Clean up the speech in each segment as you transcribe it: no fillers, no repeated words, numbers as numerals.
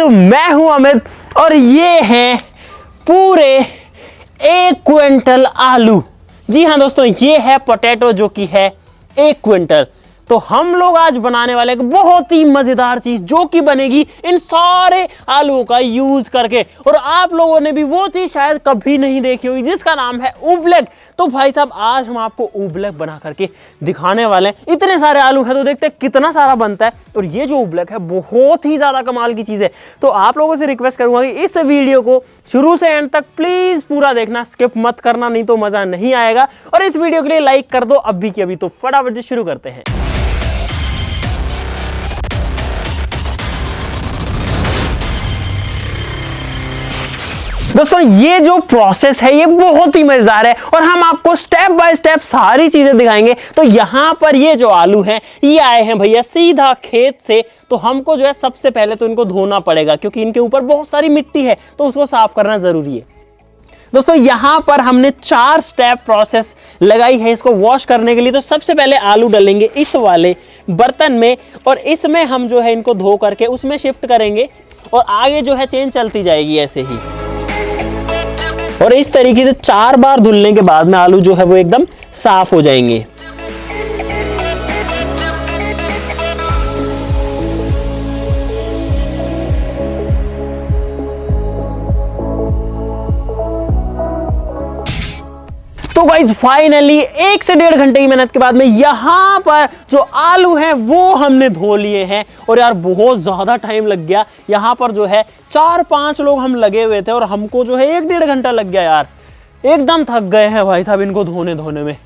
मैं हूं अमित और ये हैं पूरे 1 क्विंटल आलू। जी हाँ दोस्तों, ये है पोटैटो जो कि है 1 क्विंटल। तो हम लोग आज बनाने वाले एक बहुत ही मजेदार चीज जो कि बनेगी इन सारे आलूओं का यूज करके, और आप लोगों ने भी वो चीज शायद कभी नहीं देखी होगी जिसका नाम है उबलेक। तो भाई साहब, आज हम आपको उबलेक बना करके दिखाने वाले हैं। इतने सारे आलू हैं तो देखते हैं कितना सारा बनता है। और ये जो उबलेक है बहुत ही ज्यादा कमाल की चीज है। तो आप लोगों से रिक्वेस्ट करूंगा कि इस वीडियो को शुरू से एंड तक प्लीज पूरा देखना, स्किप मत करना, नहीं तो मजा नहीं आएगा। और इस वीडियो के लिए लाइक कर दो अभी की अभी। तो फटाफट से शुरू करते हैं। दोस्तों, ये जो प्रोसेस है ये बहुत ही मजेदार है और हम आपको स्टेप बाय स्टेप सारी चीजें दिखाएंगे। तो यहां पर ये जो आलू हैं ये आए हैं भैया सीधा खेत से। तो हमको जो है सबसे पहले तो इनको धोना पड़ेगा क्योंकि इनके ऊपर बहुत सारी मिट्टी है, तो उसको साफ करना जरूरी है। दोस्तों, यहां पर हमने 4 स्टेप प्रोसेस लगाई है इसको वॉश करने के लिए। तो सबसे पहले आलू डालेंगे इस वाले बर्तन में और इसमें हम जो है इनको धो करके उसमें शिफ्ट करेंगे और आगे जो है चेन चलती जाएगी ऐसे ही। और इस तरीके से 4 बार धुलने के बाद में आलू जो है वो एकदम साफ हो जाएंगे। तो गाइस फाइनली 1 से 1.5 घंटे की मेहनत के बाद में यहां पर जो आलू हैं वो हमने धो लिए हैं। और यार बहुत ज्यादा टाइम लग गया। यहां पर जो है 4-5 लोग हम लगे हुए थे और हमको जो है 1-1.5 घंटा लग गया यार। एकदम थक गए हैं भाई साहब इनको धोने में।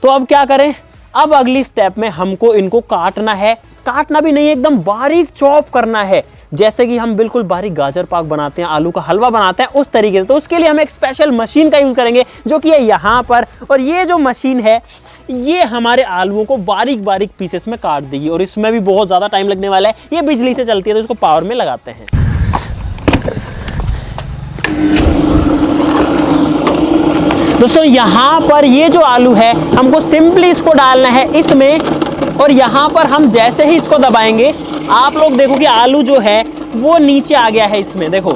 तो अब क्या करें, अब अगली स्टेप में हमको इनको काटना है। काटना भी नहीं, एकदम बारीक चॉप करना है, जैसे कि हम बिल्कुल बारीक गाजर पाक बनाते हैं, आलू का हलवा बनाते हैं, उस तरीके से। तो उसके लिए हम एक स्पेशल मशीन का यूज करेंगे जो कि है यहाँ पर। और ये जो मशीन है ये हमारे आलूओं को बारीक बारीक पीसेस में काट देगी और इसमें भी बहुत ज्यादा टाइम लगने वाला है। ये बिजली से चलती है तो इसको पावर में लगाते हैं। दोस्तों, यहाँ पर ये जो आलू है हमको सिंपली इसको डालना है इसमें। और यहाँ पर हम जैसे ही इसको दबाएंगे आप लोग देखो कि आलू जो है वो नीचे आ गया है इसमें, देखो।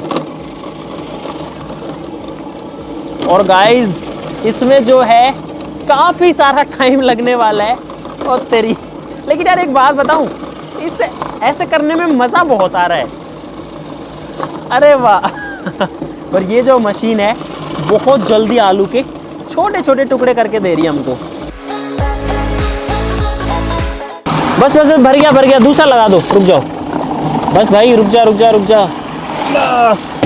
और गाइस इसमें जो है काफी सारा टाइम लगने वाला है और तेरी। लेकिन यार एक बात बताऊं, इससे ऐसे करने में मजा बहुत आ रहा है। अरे वाह। और ये जो मशीन है बहुत जल्दी आलू के छोटे छोटे टुकड़े करके दे रही है हमको। बस भर गया, दूसरा लगा दो, रुक जाओ। बस भाई रुक जा। बस।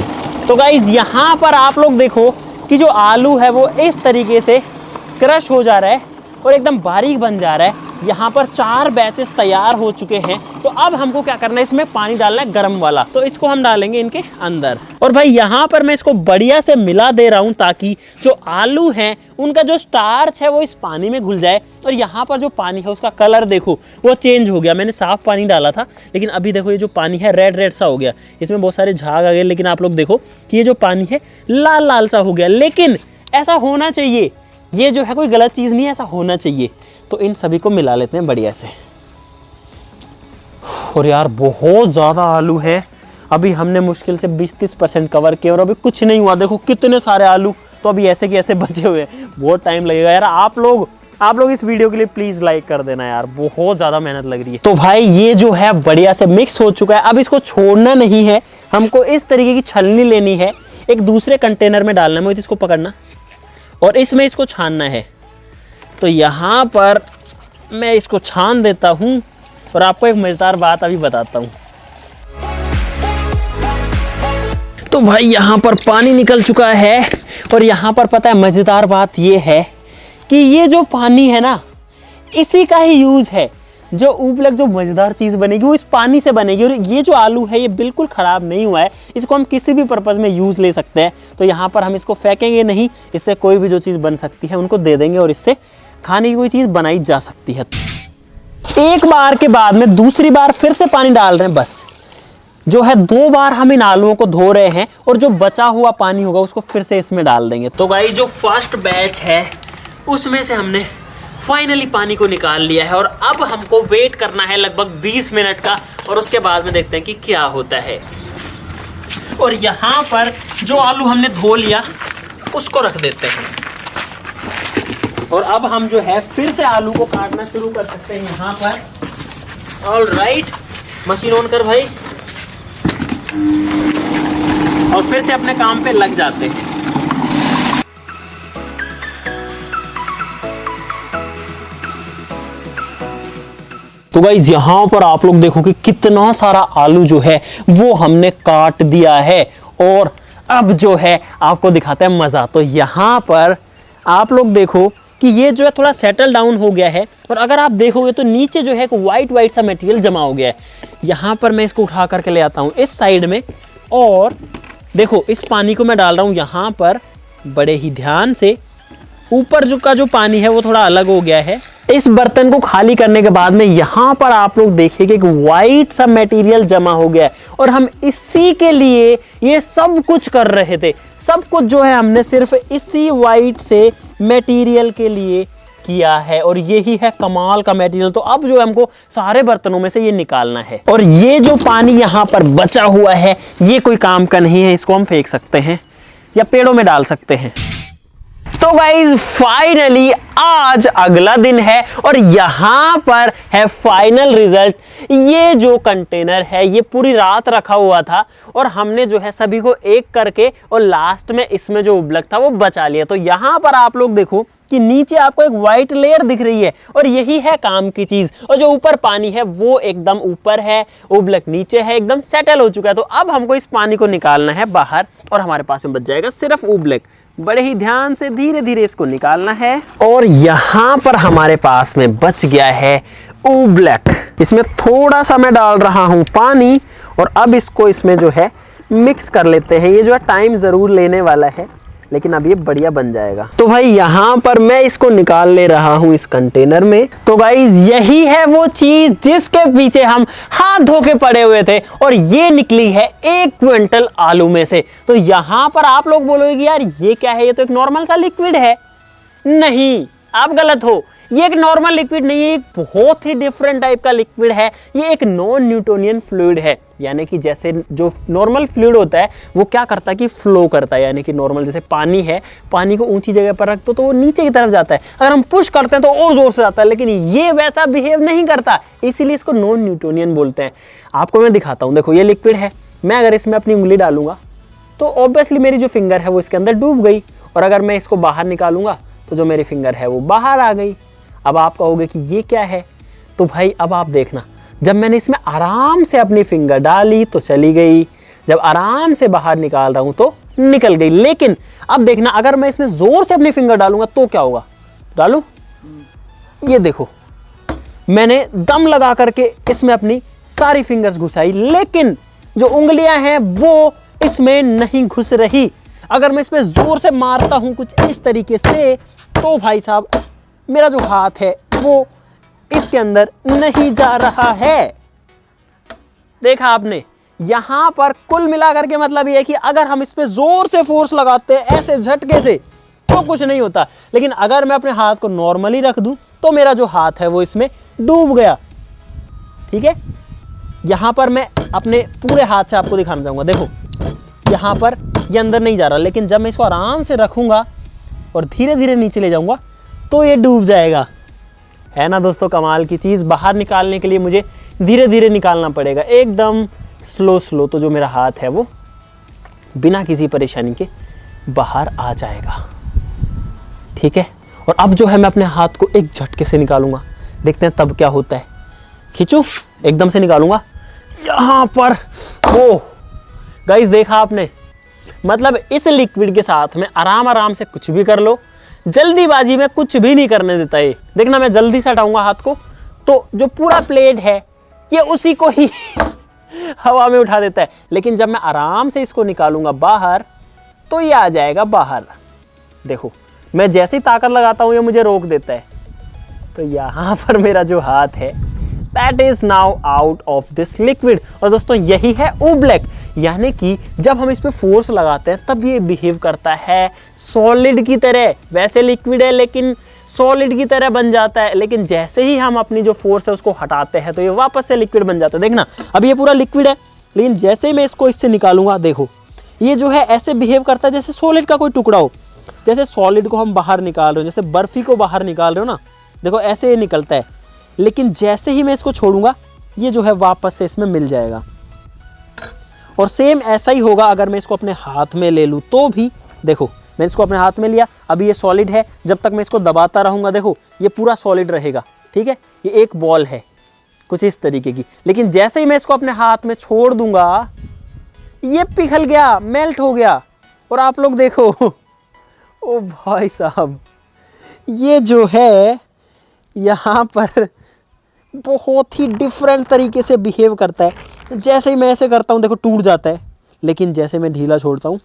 तो गाइज यहाँ पर आप लोग देखो कि जो आलू है वो इस तरीके से क्रश हो जा रहा है और एकदम बारीक बन जा रहा है। यहाँ पर 4 बैचेस तैयार हो चुके हैं। तो अब हमको क्या करना है, इसमें पानी डालना है गर्म वाला। तो इसको हम डालेंगे इनके अंदर। और भाई यहाँ पर मैं इसको बढ़िया से मिला दे रहा हूँ ताकि जो आलू हैं उनका जो स्टार्च है वो इस पानी में घुल जाए। और यहाँ पर जो पानी है उसका कलर देखो वो चेंज हो गया। मैंने साफ पानी डाला था लेकिन अभी देखो ये जो पानी है रेड सा हो गया, इसमें बहुत सारे झाग आ गए। लेकिन आप लोग देखो कि ये जो पानी है लाल सा हो गया। लेकिन ऐसा होना चाहिए, ये जो है कोई गलत चीज़ नहीं है, ऐसा होना चाहिए। तो इन सभी को मिला लेते हैं बढ़िया से। और यार बहुत ज़्यादा आलू है। अभी हमने मुश्किल से 20-30% कवर किया और अभी कुछ नहीं हुआ। देखो कितने सारे आलू तो अभी ऐसे के ऐसे बचे हुए हैं। बहुत टाइम लगेगा यार। आप लोग इस वीडियो के लिए प्लीज़ लाइक कर देना यार, बहुत ज़्यादा मेहनत लग रही है। तो भाई ये जो है बढ़िया से मिक्स हो चुका है। अब इसको छोड़ना नहीं है, हमको इस तरीके की छलनी लेनी है, एक दूसरे कंटेनर में डालना है। मोहित इसको पकड़ना और इसमें इसको छानना है। तो यहाँ पर मैं इसको छान देता हूँ और आपको एक मज़ेदार बात अभी बताता हूँ। तो भाई यहाँ पर पानी निकल चुका है और यहाँ पर पता है मज़ेदार बात ये है कि ये जो पानी है ना इसी का ही यूज़ है। जो उबलक जो मज़ेदार चीज़ बनेगी वो इस पानी से बनेगी। और ये जो आलू है ये बिल्कुल ख़राब नहीं हुआ है, इसको हम किसी भी पर्पज़ में यूज़ ले सकते हैं। तो यहाँ पर हम इसको फेंकेंगे नहीं, इससे कोई भी जो चीज़ बन सकती है उनको दे देंगे और इससे खाने की कोई चीज़ बनाई जा सकती है। एक बार के बाद में दूसरी बार फिर से पानी डाल रहे हैं। बस जो है 2 बार हम इन आलूओं को धो रहे हैं और जो बचा हुआ पानी होगा उसको फिर से इसमें डाल देंगे। तो गाइस जो फर्स्ट बैच है उसमें से हमने फाइनली पानी को निकाल लिया है और अब हमको वेट करना है लगभग 20 मिनट का और उसके बाद में देखते हैं कि क्या होता है। और यहाँ पर जो आलू हमने धो लिया उसको रख देते हैं। और अब हम जो है फिर से आलू को काटना शुरू कर सकते हैं यहाँ पर। ऑल राइट, मशीन ऑन कर भाई, और फिर से अपने काम पे लग जाते हैं। तो गाइस यहाँ पर आप लोग देखो कि कितना सारा आलू जो है वो हमने काट दिया है। और अब जो है आपको दिखाते हैं मजा। तो यहाँ पर आप लोग देखो कि ये जो है थोड़ा सेटल डाउन हो गया है। और अगर आप देखोगे तो नीचे जो है एक वाइट सा मटेरियल जमा हो गया है। यहाँ पर मैं इसको उठा करके ले आता हूँ इस साइड में, और देखो इस पानी को मैं डाल रहा हूँ यहाँ पर बड़े ही ध्यान से। ऊपर जो पानी है वो थोड़ा अलग हो गया है। इस बर्तन को खाली करने के बाद में यहाँ पर आप लोग देखिए कि वाइट सा मटेरियल जमा हो गया है। और हम इसी के लिए ये सब कुछ कर रहे थे। सब कुछ जो है हमने सिर्फ इसी वाइट से मटेरियल के लिए किया है, और यही है कमाल का मटेरियल। तो अब जो हमको सारे बर्तनों में से ये निकालना है। और ये जो पानी यहाँ पर बचा हुआ है ये कोई काम का नहीं है, इसको हम फेंक सकते हैं या पेड़ों में डाल सकते हैं। तो गाइज फाइनली आज अगला दिन है और यहाँ पर है फाइनल रिजल्ट। ये जो कंटेनर है ये पूरी रात रखा हुआ था और हमने जो है सभी को एक करके और लास्ट में इसमें जो उबलक था वो बचा लिया। तो यहाँ पर आप लोग देखो कि नीचे आपको एक वाइट लेयर दिख रही है और यही है काम की चीज। और जो ऊपर पानी है वो एकदम ऊपर है, उबलक नीचे है, एकदम सेटल हो चुका है। तो अब हमको इस पानी को निकालना है बाहर और हमारे पास में बच जाएगा सिर्फ उबलक। बड़े ही ध्यान से धीरे धीरे इसको निकालना है। और यहाँ पर हमारे पास में बच गया है उबलक। इसमें थोड़ा सा मैं डाल रहा हूँ पानी और अब इसको इसमें जो है मिक्स कर लेते हैं। ये जो है टाइम जरूर लेने वाला है लेकिन अब ये बढ़िया बन जाएगा। तो भाई यहाँ पर मैं इसको निकाल ले रहा हूँ इस कंटेनर में। तो गाइज यही है वो चीज जिसके पीछे हम हाथ धो के पड़े हुए थे और ये निकली है 1 क्विंटल आलू में से। तो यहाँ पर आप लोग बोलोगे कि यार ये क्या है, ये तो एक नॉर्मल सा लिक्विड है। नहीं, आप गलत हो। ये एक नॉर्मल लिक्विड नहीं है, एक बहुत ही डिफरेंट टाइप का लिक्विड है। ये एक नॉन न्यूटोनियन फ्लूइड है, यानी कि जैसे जो नॉर्मल फ्लूइड होता है वो क्या करता है कि फ्लो करता है। यानी कि नॉर्मल जैसे पानी है, पानी को ऊंची जगह पर रख दो तो वो नीचे की तरफ जाता है, अगर हम पुश करते हैं तो और जोर से जाता है। लेकिन ये वैसा बिहेव नहीं करता, इसीलिए इसको नॉन न्यूटोनियन बोलते हैं। आपको मैं दिखाता हूँ, देखो ये लिक्विड है। मैं अगर इसमें अपनी उंगली डालूंगा तो ऑब्वियसली मेरी जो फिंगर है वो इसके अंदर डूब गई, और अगर मैं इसको बाहर निकालूंगा तो जो मेरी फिंगर है वो बाहर आ गई। अब आप कहोगे कि ये क्या है, तो भाई अब आप देखना, जब मैंने इसमें आराम से अपनी फिंगर डाली तो चली गई, जब आराम से बाहर निकाल रहा हूं तो निकल गई। लेकिन अब देखना, अगर मैं इसमें जोर से अपनी फिंगर डालूंगा तो क्या होगा। डालू, ये देखो मैंने दम लगा करके इसमें अपनी सारी फिंगर्स घुसाई, लेकिन जो उंगलियां हैं वो इसमें नहीं घुस रही। अगर मैं इसमें जोर से मारता हूं कुछ इस तरीके से तो भाई साहब मेरा जो हाथ है वो इसके अंदर नहीं जा रहा है। देखा आपने, यहां पर कुल मिलाकर के मतलब ये है कि अगर हम इस पे जोर से फोर्स लगाते हैं ऐसे झटके से तो कुछ नहीं होता, लेकिन अगर मैं अपने हाथ को नॉर्मली रख दूं तो मेरा जो हाथ है वो इसमें डूब गया। ठीक है, यहां पर मैं अपने पूरे हाथ से आपको दिखाना चाहूंगा। देखो यहां पर ये अंदर नहीं जा रहा, लेकिन जब मैं इसको आराम से रखूंगा और धीरे धीरे नीचे ले जाऊंगा तो ये डूब जाएगा। है ना दोस्तों कमाल की चीज़। बाहर निकालने के लिए मुझे धीरे धीरे निकालना पड़ेगा, एकदम स्लो। तो जो मेरा हाथ है वो बिना किसी परेशानी के बाहर आ जाएगा। ठीक है, और अब जो है मैं अपने हाथ को एक झटके से निकालूंगा, देखते हैं तब क्या होता है। खींचू, एकदम से निकालूंगा यहाँ पर। ओह गाइस, देखा आपने, मतलब इस लिक्विड के साथ में आराम से कुछ भी कर लो, जल्दीबाजी में कुछ भी नहीं करने देता है। देखना, मैं जल्दी से हटाऊंगा हाथ को तो जो पूरा प्लेट है ये उसी को ही हवा में उठा देता है, लेकिन जब मैं आराम से इसको निकालूंगा बाहर तो ये आ जाएगा बाहर। देखो मैं जैसे ही ताकत लगाता हूं ये मुझे रोक देता है। तो यहां पर मेरा जो हाथ है that is now out of this liquid. और दोस्तों यही है उबलक, यानी कि जब हम इस पे फोर्स लगाते हैं तब ये बिहेव करता है सॉलिड की तरह। वैसे लिक्विड है लेकिन सॉलिड की तरह बन जाता है, लेकिन जैसे ही हम अपनी जो फोर्स है उसको हटाते हैं तो ये वापस से लिक्विड बन जाता है। देखना, अब ये पूरा लिक्विड है, लेकिन जैसे ही मैं इसको इससे निकालूंगा, देखो ये जो है ऐसे बिहेव करता है जैसे सॉलिड का कोई टुकड़ा हो। जैसे सॉलिड को हम बाहर निकाल रहे हो, जैसे बर्फी को बाहर निकाल रहे हो ना, देखो ऐसे ये निकलता है। लेकिन जैसे ही मैं इसको छोड़ूंगा ये जो है वापस से इसमें मिल जाएगा। और सेम ऐसा ही होगा अगर मैं इसको अपने हाथ में ले लूँ तो भी। देखो मैं इसको अपने हाथ में लिया, अभी ये सॉलिड है, जब तक मैं इसको दबाता रहूँगा देखो ये पूरा सॉलिड रहेगा, ठीक है। ये एक बॉल है कुछ इस तरीके की। लेकिन जैसे ही मैं इसको अपने हाथ में छोड़ दूंगा ये पिघल गया, मेल्ट हो गया। और आप लोग देखो ओ भाई साहब, ये जो है यहाँ पर बहुत ही डिफरेंट तरीके से बिहेव करता है। जैसे ही मैं ऐसे करता हूँ देखो टूट जाता है, लेकिन जैसे मैं ढीला छोड़ता हूँ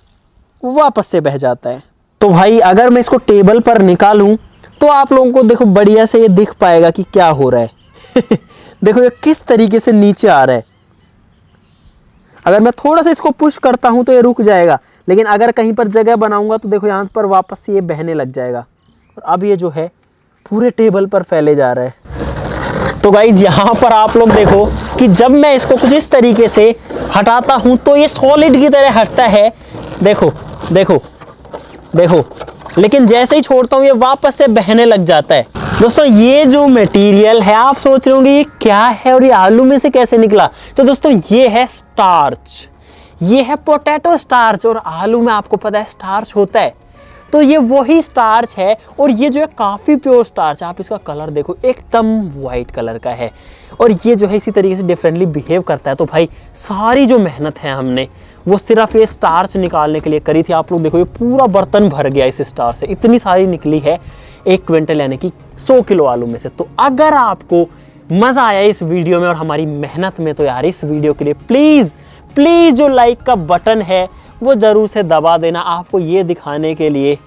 वापस से बह जाता है। तो भाई अगर मैं इसको टेबल पर निकालूं तो आप लोगों को देखो बढ़िया से ये दिख पाएगा कि क्या हो रहा है। देखो ये किस तरीके से नीचे आ रहा है। अगर मैं थोड़ा सा इसको पुश करता हूं तो ये रुक जाएगा, लेकिन अगर कहीं पर जगह बनाऊंगा तो देखो यहाँ पर वापस से ये बहने लग जाएगा। और अब ये जो है पूरे टेबल पर फैले जा रहा है। तो गाइज यहाँ पर आप लोग देखो कि जब मैं इसको कुछ इस तरीके से हटाता हूं तो ये सॉलिड की तरह हटता है। देखो देखो देखो, लेकिन जैसे ही छोड़ता हूं ये वापस से बहने लग जाता है। दोस्तों ये जो मटेरियल है आप सोच रहे होंगे ये क्या है और ये आलू में से कैसे निकला। तो दोस्तों ये है स्टार्च, ये है पोटैटो स्टार्च। और आलू में आपको पता है स्टार्च होता है, तो ये वही स्टार्च है। और ये जो है काफ़ी प्योर स्टार्च है। आप इसका कलर देखो एकदम वाइट कलर का है। और ये जो है इसी तरीके से डिफरेंटली बिहेव करता है। तो भाई सारी जो मेहनत है हमने वो सिर्फ ये स्टार्च निकालने के लिए करी थी। आप लोग देखो ये पूरा बर्तन भर गया इस स्टार्च से, इतनी सारी निकली है 1 क्विंटल यानी कि 100 किलो आलू में से। तो अगर आपको मज़ा आया इस वीडियो में और हमारी मेहनत में तो यार इस वीडियो के लिए प्लीज़ प्लीज़ जो लाइक का बटन है वो ज़रूर से दबा देना। आपको ये दिखाने के लिए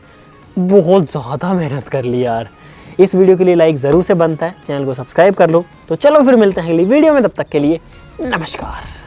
बहुत ज़्यादा मेहनत कर ली यार। इस वीडियो के लिए लाइक ज़रूर से बनता है, चैनल को सब्सक्राइब कर लो। तो चलो फिर मिलते हैं अगली वीडियो में, तब तक के लिए नमस्कार।